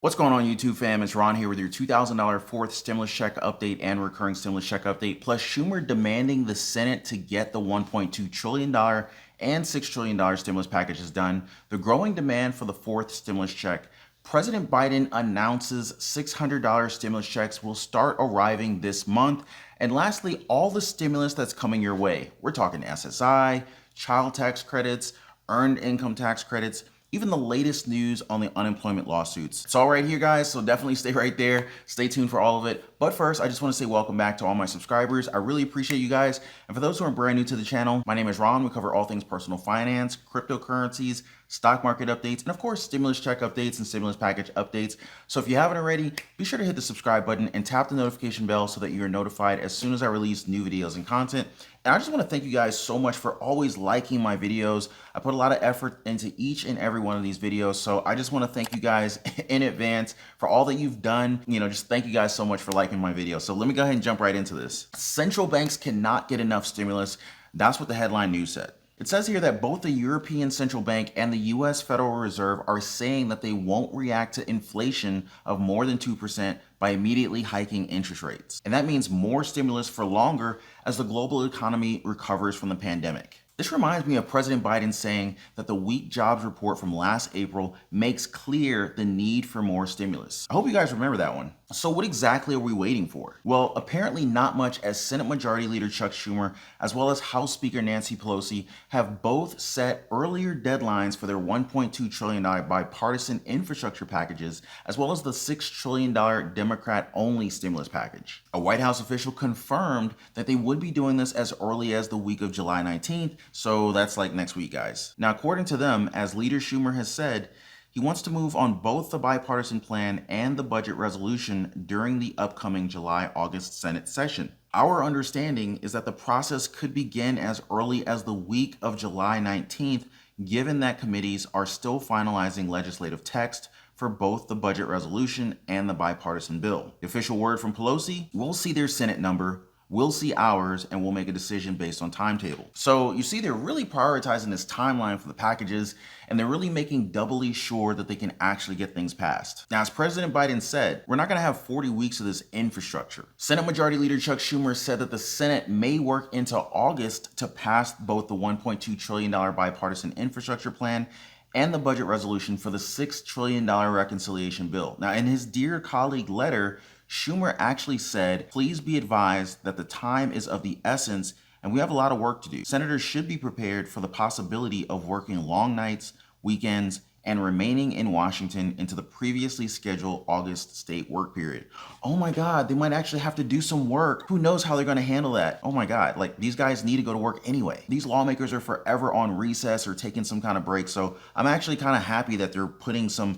What's going on, YouTube fam? It's Ron here with your $2,000 fourth stimulus check update and recurring stimulus check update, plus Schumer demanding the Senate to get the $1.2 trillion and $6 trillion stimulus packages done, the growing demand for the fourth stimulus check. President Biden announces $600 stimulus checks will start arriving this month. And lastly, all the stimulus that's coming your way. We're talking SSI, child tax credits, earned income tax credits, even the latest news on the unemployment lawsuits. It's all right here, guys, so definitely stay right there. Stay tuned for all of it. But first, I just want to say welcome back to all my subscribers. I really appreciate you guys. And for those who are brand new to the channel, my name is Ron. We cover all things personal finance, cryptocurrencies, stock market updates, and of course, stimulus check updates and stimulus package updates. So if you haven't already, be sure to hit the subscribe button and tap the notification bell so that you are notified as soon as I release new videos and content. And I just want to thank you guys so much for always liking my videos. I put a lot of effort into each and every one of these videos. So I just want to thank you guys in advance for all that you've done. Just thank you guys so much for liking my videos. So let me go ahead and jump right into this. Central banks cannot get enough stimulus. That's what the headline news said. It says here that both the European Central Bank and the US Federal Reserve are saying that they won't react to inflation of more than 2% by immediately hiking interest rates. And that means more stimulus for longer as the global economy recovers from the pandemic. This reminds me of President Biden saying that the weak jobs report from last April makes clear the need for more stimulus. I hope you guys remember that one. So what exactly are we waiting for? Well, apparently not much, as Senate Majority Leader Chuck Schumer as well as House Speaker Nancy Pelosi have both set earlier deadlines for their $1.2 trillion bipartisan infrastructure packages, as well as the $6 trillion Democrat-only stimulus package. A White House official confirmed that they would be doing this as early as the week of July 19th, so that's like next week, guys. Now, according to them, as Leader Schumer has said, he wants to move on both the bipartisan plan and the budget resolution during the upcoming July-August Senate session. Our understanding is that the process could begin as early as the week of July 19th, given that committees are still finalizing legislative text for both the budget resolution and the bipartisan bill. The official word from Pelosi: we'll see their Senate number, we'll see ours, and we'll make a decision based on timetable. So you see, they're really prioritizing this timeline for the packages, and they're really making doubly sure that they can actually get things passed. Now, as President Biden said, we're not gonna have 40 weeks of this infrastructure. Senate Majority Leader Chuck Schumer said that the Senate may work into August to pass both the $1.2 trillion bipartisan infrastructure plan and the budget resolution for the $6 trillion reconciliation bill. Now, in his Dear Colleague letter, Schumer actually said, please be advised that the time is of the essence and we have a lot of work to do. Senators should be prepared for the possibility of working long nights, weekends, and remaining in Washington into the previously scheduled August state work period. Oh my God, they might actually have to do some work. Who knows how they're gonna handle that? Oh my God, like, these guys need to go to work anyway. These lawmakers are forever on recess or taking some kind of break. So I'm actually kind of happy that they're putting some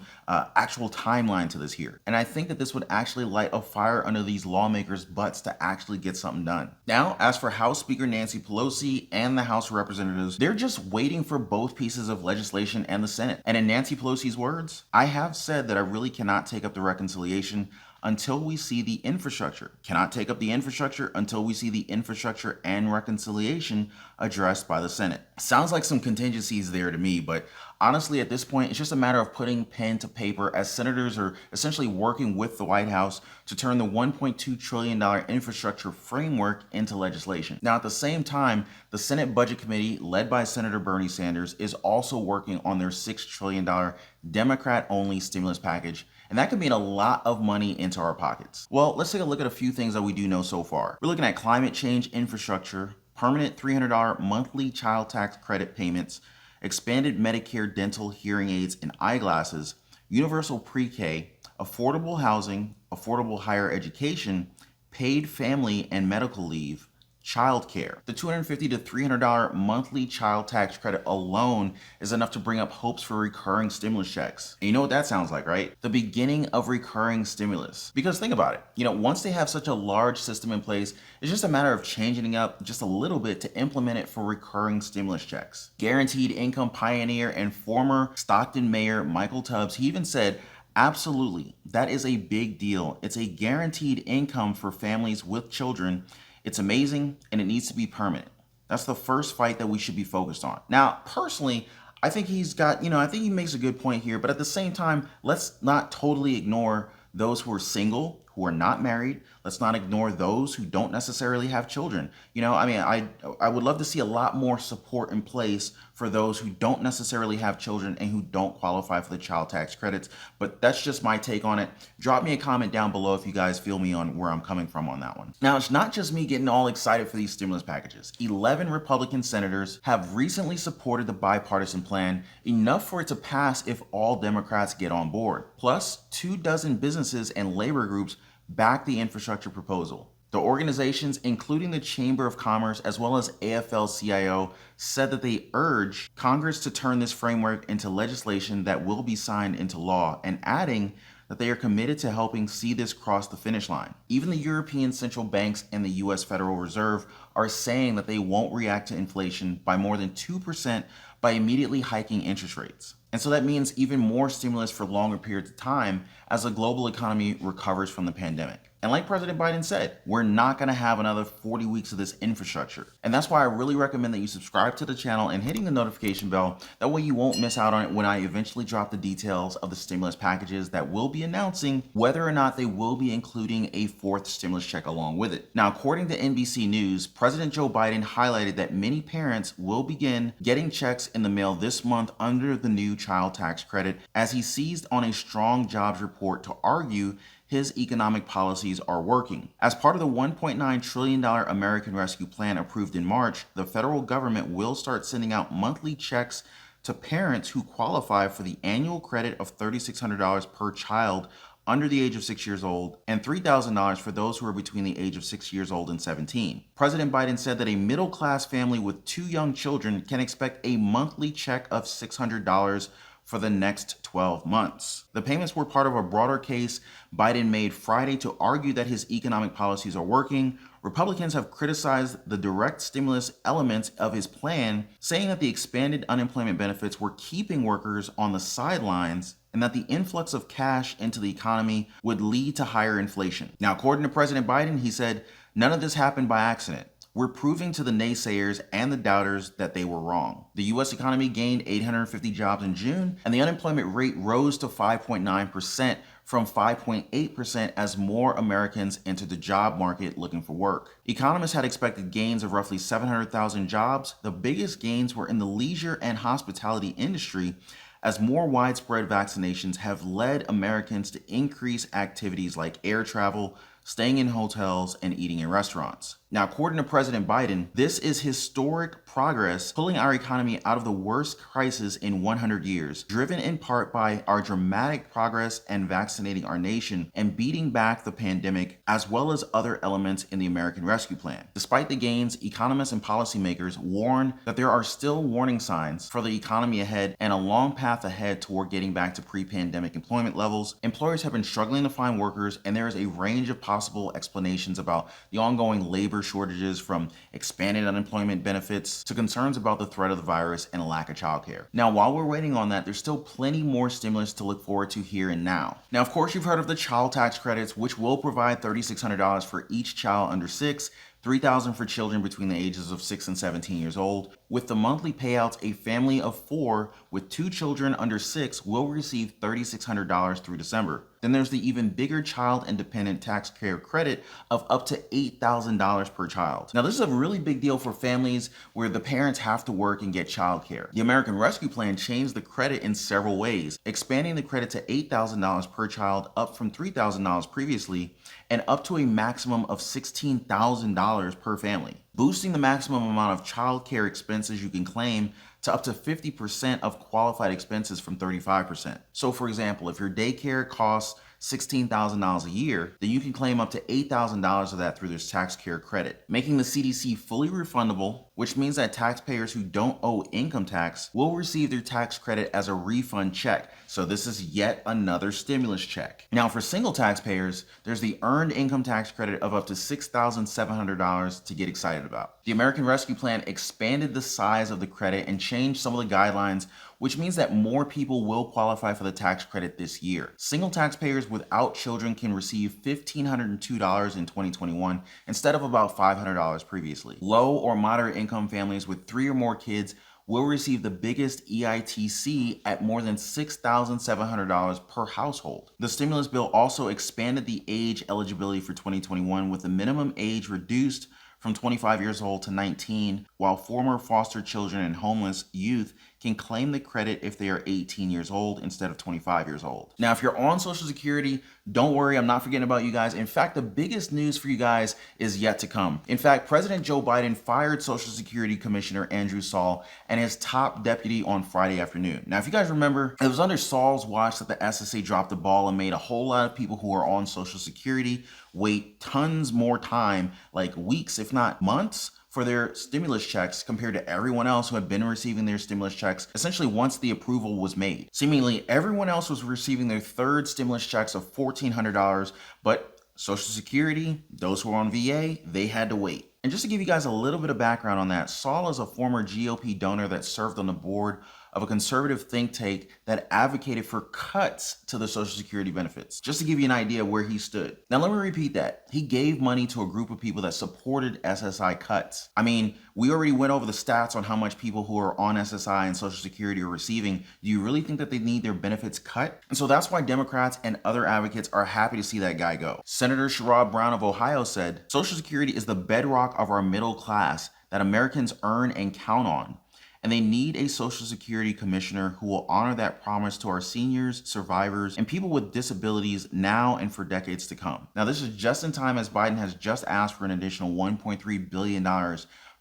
actual timeline to this here. And I think that this would actually light a fire under these lawmakers' butts to actually get something done. Now, as for House Speaker Nancy Pelosi and the House of Representatives, they're just waiting for both pieces of legislation and the Senate. And in Nancy Pelosi's words, I have said that I really cannot take up the reconciliation until we see the infrastructure. Cannot take up the infrastructure until we see the infrastructure and reconciliation addressed by the Senate. Sounds like some contingencies there to me, but honestly, at this point, it's just a matter of putting pen to paper as senators are essentially working with the White House to turn the $1.2 trillion infrastructure framework into legislation. Now, at the same time, the Senate Budget Committee, led by Senator Bernie Sanders, is also working on their $6 trillion Democrat-only stimulus package, and that could mean a lot of money into our pockets. Well, let's take a look at a few things that we do know so far. We're looking at climate change infrastructure, permanent $300 monthly child tax credit payments, expanded Medicare dental hearing aids and eyeglasses, universal pre-K, affordable housing, affordable higher education, paid family and medical leave, child care. The $250 to $300 monthly child tax credit alone is enough to bring up hopes for recurring stimulus checks. And you know what that sounds like, right? The beginning of recurring stimulus. Because think about it, once they have such a large system in place, it's just a matter of changing it up just a little bit to implement it for recurring stimulus checks. Guaranteed income pioneer and former Stockton mayor Michael Tubbs, he even said, absolutely, that is a big deal. It's a guaranteed income for families with children. It's amazing, and it needs to be permanent. That's the first fight that we should be focused on. Now, personally, I think he's got, I think he makes a good point here, but at the same time, let's not totally ignore those who are single, who are not married. Let's not ignore those who don't necessarily have children. I would love to see a lot more support in place for those who don't necessarily have children and who don't qualify for the child tax credits. But that's just my take on it. Drop me a comment down below if you guys feel me on where I'm coming from on that one. Now, it's not just me getting all excited for these stimulus packages. 11 Republican senators have recently supported the bipartisan plan, enough for it to pass if all Democrats get on board. Plus, 24 businesses and labor groups back the infrastructure proposal. The organizations, including the Chamber of Commerce as well as AFL-CIO, said that they urge Congress to turn this framework into legislation that will be signed into law, and adding that they are committed to helping see this cross the finish line. Even the European central banks and the US Federal Reserve are saying that they won't react to inflation by more than 2% by immediately hiking interest rates. And so that means even more stimulus for longer periods of time as the global economy recovers from the pandemic. And like President Biden said, we're not going to have another 40 weeks of this infrastructure. And that's why I really recommend that you subscribe to the channel and hitting the notification bell. That way you won't miss out on it when I eventually drop the details of the stimulus packages that will be announcing whether or not they will be including a fourth stimulus check along with it. Now, according to NBC News, President Joe Biden highlighted that many parents will begin getting checks in the mail this month under the new child tax credit, as he seized on a strong jobs report to argue his economic policies are working. As part of the $1.9 trillion American Rescue Plan approved in March, the federal government will start sending out monthly checks to parents who qualify for the annual credit of $3,600 per child under the age of 6 years old, and $3,000 for those who are between the age of 6 years old and 17. President Biden said that a middle-class family with 2 young children can expect a monthly check of $600 for the next 12 months. The payments were part of a broader case Biden made Friday to argue that his economic policies are working. Republicans have criticized the direct stimulus elements of his plan, saying that the expanded unemployment benefits were keeping workers on the sidelines and that the influx of cash into the economy would lead to higher inflation. Now, according to President Biden, he said, none of this happened by accident. We're proving to the naysayers and the doubters that they were wrong. The U.S. economy gained 850 jobs in June, and the unemployment rate rose to 5.9% from 5.8% as more Americans entered the job market looking for work. Economists had expected gains of roughly 700,000 jobs. The biggest gains were in the leisure and hospitality industry, as more widespread vaccinations have led Americans to increase activities like air travel, staying in hotels, and eating in restaurants. Now, according to President Biden, this is historic progress, pulling our economy out of the worst crisis in 100 years, driven in part by our dramatic progress in vaccinating our nation and beating back the pandemic, as well as other elements in the American Rescue Plan. Despite the gains, economists and policymakers warn that there are still warning signs for the economy ahead and a long path ahead toward getting back to pre-pandemic employment levels. Employers have been struggling to find workers, and there is a range of possible explanations about the ongoing labor shortages, from expanded unemployment benefits to concerns about the threat of the virus and a lack of childcare. Now, while we're waiting on that, there's still plenty more stimulus to look forward to here and now. Now, of course, you've heard of the child tax credits, which will provide $3,600 for each child under 6, $3,000 for children between the ages of 6 and 17 years old. With the monthly payouts, a family of 4 with 2 children under 6 will receive $3,600 through December. Then there's the even bigger child and dependent tax care credit of up to $8,000 per child. Now, this is a really big deal for families where the parents have to work and get childcare. The American Rescue Plan changed the credit in several ways, expanding the credit to $8,000 per child, up from $3,000 previously, and up to a maximum of $16,000 per family, boosting the maximum amount of child care expenses you can claim to up to 50% of qualified expenses from 35%. So for example, if your daycare costs $16,000 a year, then you can claim up to $8,000 of that through this tax care credit, making the CDC fully refundable, which means that taxpayers who don't owe income tax will receive their tax credit as a refund check. So this is yet another stimulus check. Now, for single taxpayers, there's the earned income tax credit of up to $6,700 to get excited about. The American Rescue Plan expanded the size of the credit and changed some of the guidelines, which means that more people will qualify for the tax credit this year. Single taxpayers without children can receive $1,502 in 2021 instead of about $500 previously. Low or moderate income families with 3 or more kids will receive the biggest EITC at more than $6,700 per household. The stimulus bill also expanded the age eligibility for 2021 with the minimum age reduced from 25 years old to 19, while former foster children and homeless youth can claim the credit if they are 18 years old instead of 25 years old. Now, if you're on Social Security, don't worry, I'm not forgetting about you guys. In fact, the biggest news for you guys is yet to come. In fact, President Joe Biden fired Social Security Commissioner Andrew Saul and his top deputy on Friday afternoon. Now, if you guys remember, it was under Saul's watch that the SSI dropped the ball and made a whole lot of people who are on Social Security wait tons more time, like weeks, if not months, for their stimulus checks compared to everyone else who had been receiving their stimulus checks essentially once the approval was made. Seemingly, everyone else was receiving their third stimulus checks of $1,400, but Social Security, those who are on VA, they had to wait. And just to give you guys a little bit of background on that, Saul is a former GOP donor that served on the board of a conservative think tank that advocated for cuts to the Social Security benefits. Just to give you an idea of where he stood. Now let me repeat that. He gave money to a group of people that supported SSI cuts. I mean, we already went over the stats on how much people who are on SSI and Social Security are receiving. Do you really think that they need their benefits cut? And so that's why Democrats and other advocates are happy to see that guy go. Senator Sherrod Brown of Ohio said, "Social Security is the bedrock of our middle class that Americans earn and count on. And they need a Social Security commissioner who will honor that promise to our seniors, survivors, and people with disabilities now and for decades to come." Now, this is just in time as Biden has just asked for an additional $1.3 billion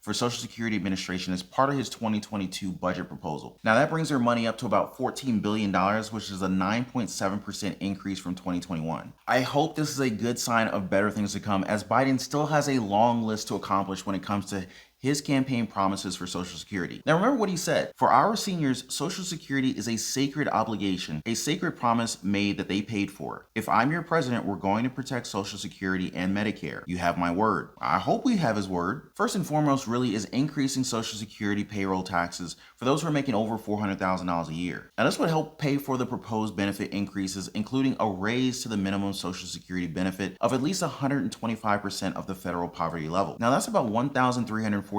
for Social Security Administration as part of his 2022 budget proposal. Now, that brings their money up to about $14 billion, which is a 9.7% increase from 2021. I hope this is a good sign of better things to come, as Biden still has a long list to accomplish when it comes to his campaign promises for Social Security. Now remember what he said. For our seniors, Social Security is a sacred obligation, a sacred promise made that they paid for. If I'm your president, we're going to protect Social Security and Medicare. You have my word. I hope we have his word. First and foremost really is increasing Social Security payroll taxes for those who are making over $400,000 a year. Now this would help pay for the proposed benefit increases, including a raise to the minimum Social Security benefit of at least 125% of the federal poverty level. Now that's about $1,341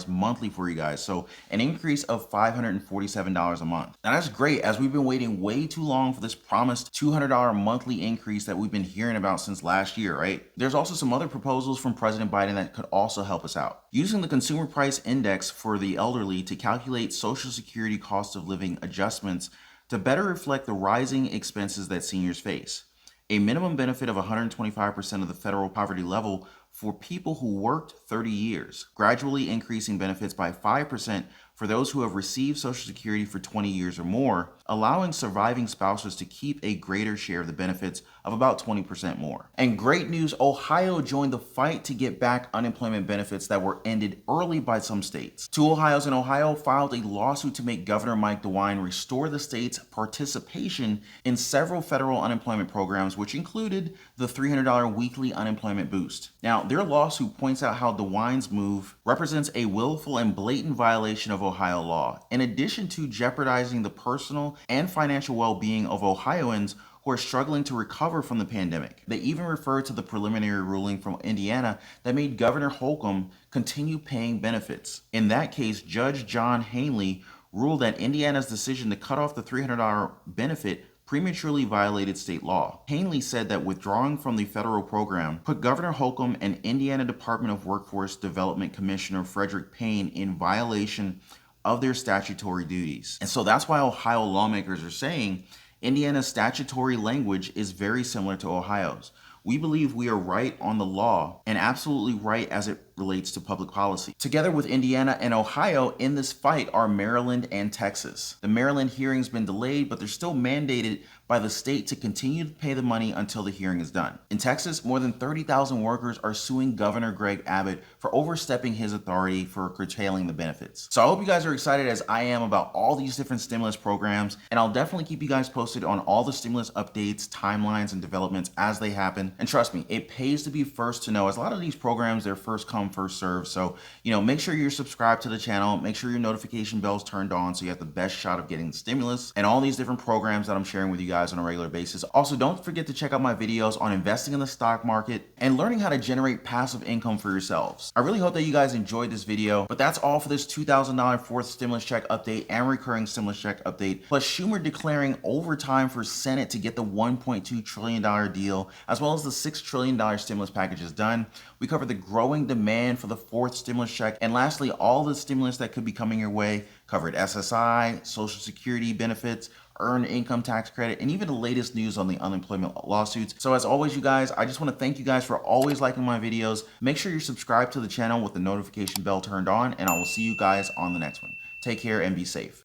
monthly for you guys, so an increase of $547 a month. Now that's great, as we've been waiting way too long for this promised $200 monthly increase that we've been hearing about since last year, right? There's also some other proposals from President Biden that could also help us out. Using the Consumer Price Index for the elderly to calculate Social Security cost of living adjustments to better reflect the rising expenses that seniors face. A minimum benefit of 125% of the federal poverty level for people who worked 30 years, gradually increasing benefits by 5% for those who have received Social Security for 20 years or more, allowing surviving spouses to keep a greater share of the benefits of about 20% more. And great news, Ohio joined the fight to get back unemployment benefits that were ended early by some states. Two Ohios in Ohio filed a lawsuit to make Governor Mike DeWine restore the state's participation in several federal unemployment programs, which included the $300 weekly unemployment boost. Now, their lawsuit points out how DeWine's move represents a willful and blatant violation of Ohio law, in addition to jeopardizing the personal and financial well-being of Ohioans who are struggling to recover from the pandemic. They even refer to the preliminary ruling from Indiana that made Governor Holcomb continue paying benefits. In that case, Judge John Hanley ruled that Indiana's decision to cut off the $300 benefit prematurely violated state law. Hanley said that withdrawing from the federal program put Governor Holcomb and Indiana Department of Workforce Development Commissioner Frederick Payne in violation of their statutory duties. And so that's why Ohio lawmakers are saying Indiana's statutory language is very similar to Ohio's. We believe we are right on the law and absolutely right as it relates to public policy. Together with Indiana and Ohio in this fight are Maryland and Texas. The Maryland hearing's been delayed, but they're still mandated by the state to continue to pay the money until the hearing is done. In Texas, more than 30,000 workers are suing Governor Greg Abbott for overstepping his authority for curtailing the benefits. So I hope you guys are excited as I am about all these different stimulus programs, and I'll definitely keep you guys posted on all the stimulus updates, timelines, and developments as they happen. listen. And trust me, it pays to be first to know, as a lot of these programs, they're first come, first serve. So, make sure you're subscribed to the channel, make sure your notification bell's turned on so you have the best shot of getting the stimulus and all these different programs that I'm sharing with you guys on a regular basis. Also, don't forget to check out my videos on investing in the stock market and learning how to generate passive income for yourselves. I really hope that you guys enjoyed this video, but that's all for this $2,000 fourth stimulus check update and recurring stimulus check update, plus Schumer declaring overtime for Senate to get the $1.2 trillion deal, as well as the $6 trillion stimulus package is done. We covered the growing demand for the fourth stimulus check, and lastly, all the stimulus that could be coming your way. Covered SSI, Social Security benefits, earned income tax credit, and even the latest news on the unemployment lawsuits. So as always, you guys, I just want to thank you guys for always liking my videos. Make sure you're subscribed to the channel with the notification bell turned on, and I will see you guys on the next one. Take care and be safe.